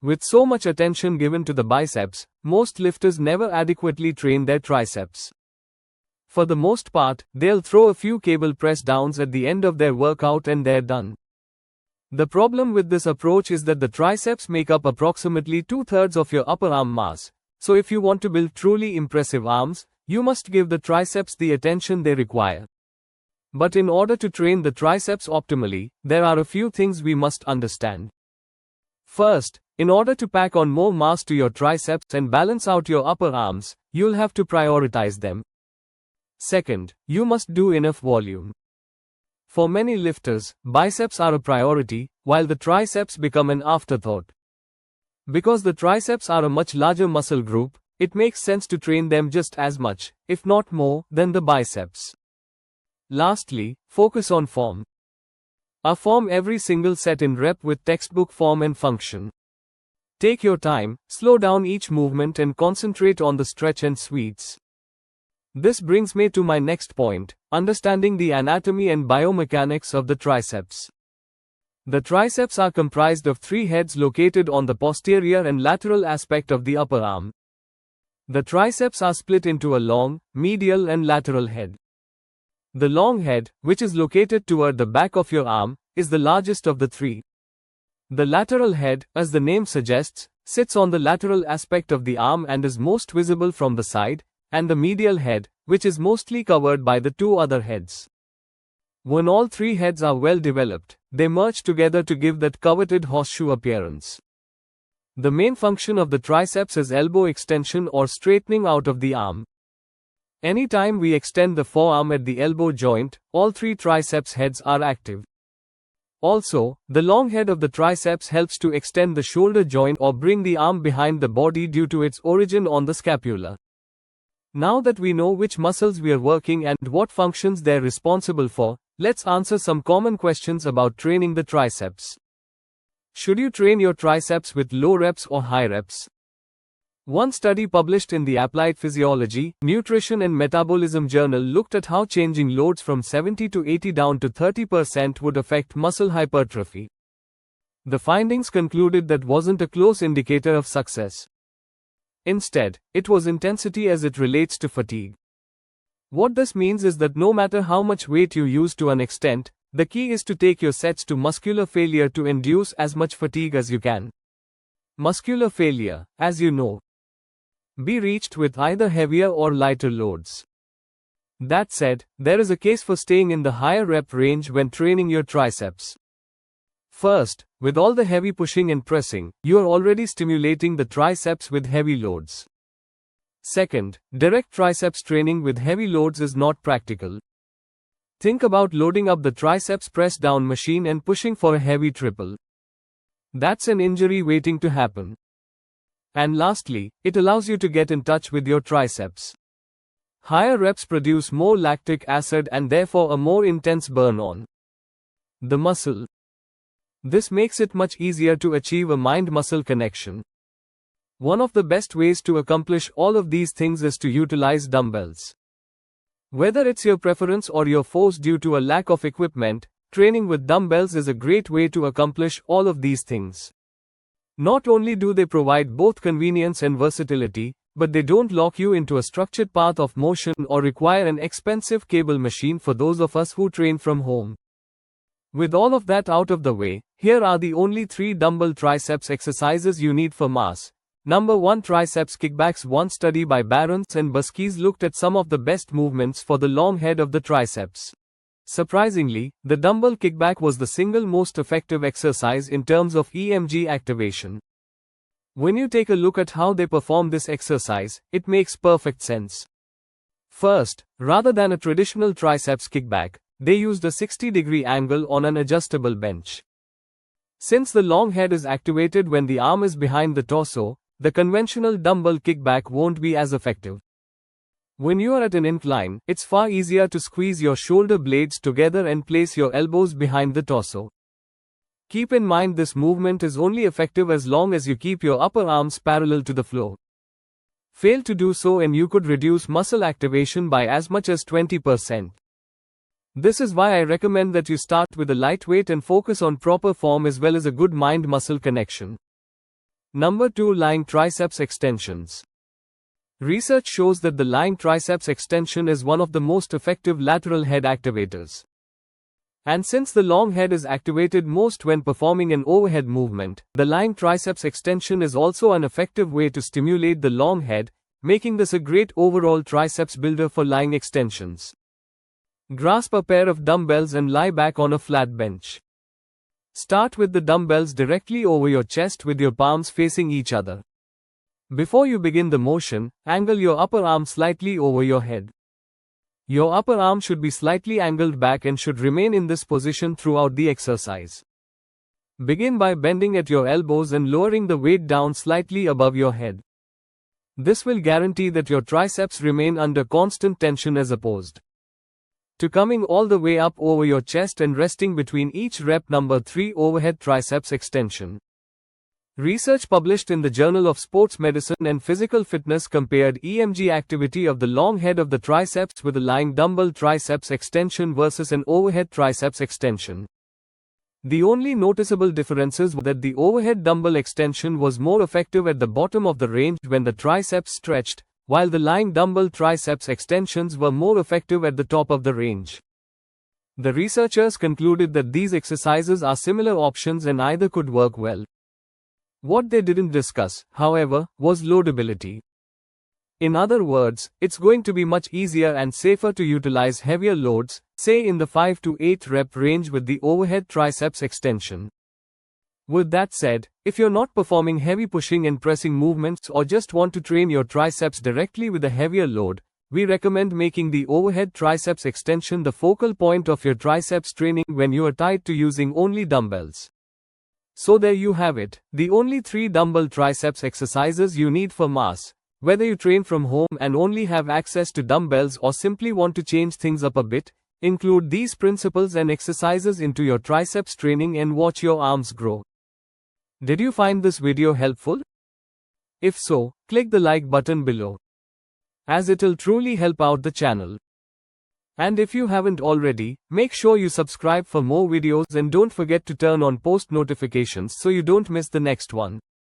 With so much attention given to the biceps, most lifters never adequately train their triceps. For the most part, they'll throw a few cable press downs at the end of their workout and they're done. The problem with this approach is that the triceps make up approximately 2/3 of your upper arm mass, so if you want to build truly impressive arms, you must give the triceps the attention they require. But in order to train the triceps optimally, there are a few things we must understand. First, in order to pack on more mass to your triceps and balance out your upper arms, you'll have to prioritize them. Second, you must do enough volume. For many lifters, biceps are a priority, while the triceps become an afterthought. Because the triceps are a much larger muscle group, it makes sense to train them just as much, if not more, than the biceps. Lastly, focus on form. Perform every single set in rep with textbook form and function. Take your time, slow down each movement and concentrate on the stretch and sweeps. This brings me to my next point, understanding the anatomy and biomechanics of the triceps. The triceps are comprised of 3 heads located on the posterior and lateral aspect of the upper arm. The triceps are split into a long, medial and lateral head. The long head, which is located toward the back of your arm, is the largest of the 3. The lateral head, as the name suggests, sits on the lateral aspect of the arm and is most visible from the side, and the medial head, which is mostly covered by the 2 other heads. When all 3 heads are well developed, they merge together to give that coveted horseshoe appearance. The main function of the triceps is elbow extension or straightening out of the arm. Anytime we extend the forearm at the elbow joint, all 3 triceps heads are active. Also, the long head of the triceps helps to extend the shoulder joint or bring the arm behind the body due to its origin on the scapula. Now that we know which muscles we are working and what functions they're responsible for, let's answer some common questions about training the triceps. Should you train your triceps with low reps or high reps? One study published in the Applied Physiology, Nutrition and Metabolism journal looked at how changing loads from 70 to 80 down to 30% would affect muscle hypertrophy. The findings concluded that wasn't a close indicator of success. Instead, it was intensity as it relates to fatigue. What this means is that no matter how much weight you use to an extent, the key is to take your sets to muscular failure to induce as much fatigue as you can. Muscular failure, as you know, be reached with either heavier or lighter loads. That said, there is a case for staying in the higher rep range when training your triceps. First, with all the heavy pushing and pressing, you are already stimulating the triceps with heavy loads. Second, direct triceps training with heavy loads is not practical. Think about loading up the triceps press down machine and pushing for a heavy triple. That's an injury waiting to happen. And lastly, it allows you to get in touch with your triceps. Higher reps produce more lactic acid and therefore a more intense burn on the muscle. This makes it much easier to achieve a mind-muscle connection. One of the best ways to accomplish all of these things is to utilize dumbbells. Whether it's your preference or you're forced due to a lack of equipment, training with dumbbells is a great way to accomplish all of these things. Not only do they provide both convenience and versatility, but they don't lock you into a structured path of motion or require an expensive cable machine for those of us who train from home. With all of that out of the way, here are the only 3 dumbbell triceps exercises you need for mass. Number 1, triceps kickbacks. One study by Barons and Buskies looked at some of the best movements for the long head of the triceps. Surprisingly, the dumbbell kickback was the single most effective exercise in terms of EMG activation. When you take a look at how they perform this exercise, it makes perfect sense. First, rather than a traditional triceps kickback, they used a 60-degree angle on an adjustable bench. Since the long head is activated when the arm is behind the torso, the conventional dumbbell kickback won't be as effective. When you are at an incline, it's far easier to squeeze your shoulder blades together and place your elbows behind the torso. Keep in mind this movement is only effective as long as you keep your upper arms parallel to the floor. Fail to do so and you could reduce muscle activation by as much as 20%. This is why I recommend that you start with a lightweight and focus on proper form as well as a good mind-muscle connection. Number 2. Lying triceps extensions. Research shows that the lying triceps extension is one of the most effective lateral head activators. And since the long head is activated most when performing an overhead movement, the lying triceps extension is also an effective way to stimulate the long head, making this a great overall triceps builder for lying extensions. Grasp a pair of dumbbells and lie back on a flat bench. Start with the dumbbells directly over your chest with your palms facing each other. Before you begin the motion, angle your upper arm slightly over your head. Your upper arm should be slightly angled back and should remain in this position throughout the exercise. Begin by bending at your elbows and lowering the weight down slightly above your head. This will guarantee that your triceps remain under constant tension as opposed to coming all the way up over your chest and resting between each rep. Number 3. Overhead triceps extension. Research published in the Journal of Sports Medicine and Physical Fitness compared EMG activity of the long head of the triceps with a lying dumbbell triceps extension versus an overhead triceps extension. The only noticeable differences were that the overhead dumbbell extension was more effective at the bottom of the range when the triceps stretched, while the lying dumbbell triceps extensions were more effective at the top of the range. The researchers concluded that these exercises are similar options and either could work well. What they didn't discuss, however, was loadability. In other words, it's going to be much easier and safer to utilize heavier loads, say in the 5 to 8 rep range with the overhead triceps extension. With that said, if you're not performing heavy pushing and pressing movements or just want to train your triceps directly with a heavier load, we recommend making the overhead triceps extension the focal point of your triceps training when you are tied to using only dumbbells. So there you have it, the only 3 dumbbell triceps exercises you need for mass. Whether you train from home and only have access to dumbbells or simply want to change things up a bit, include these principles and exercises into your triceps training and watch your arms grow. Did you find this video helpful? If so, click the like button below, as it'll truly help out the channel. And if you haven't already, make sure you subscribe for more videos and don't forget to turn on post notifications so you don't miss the next one.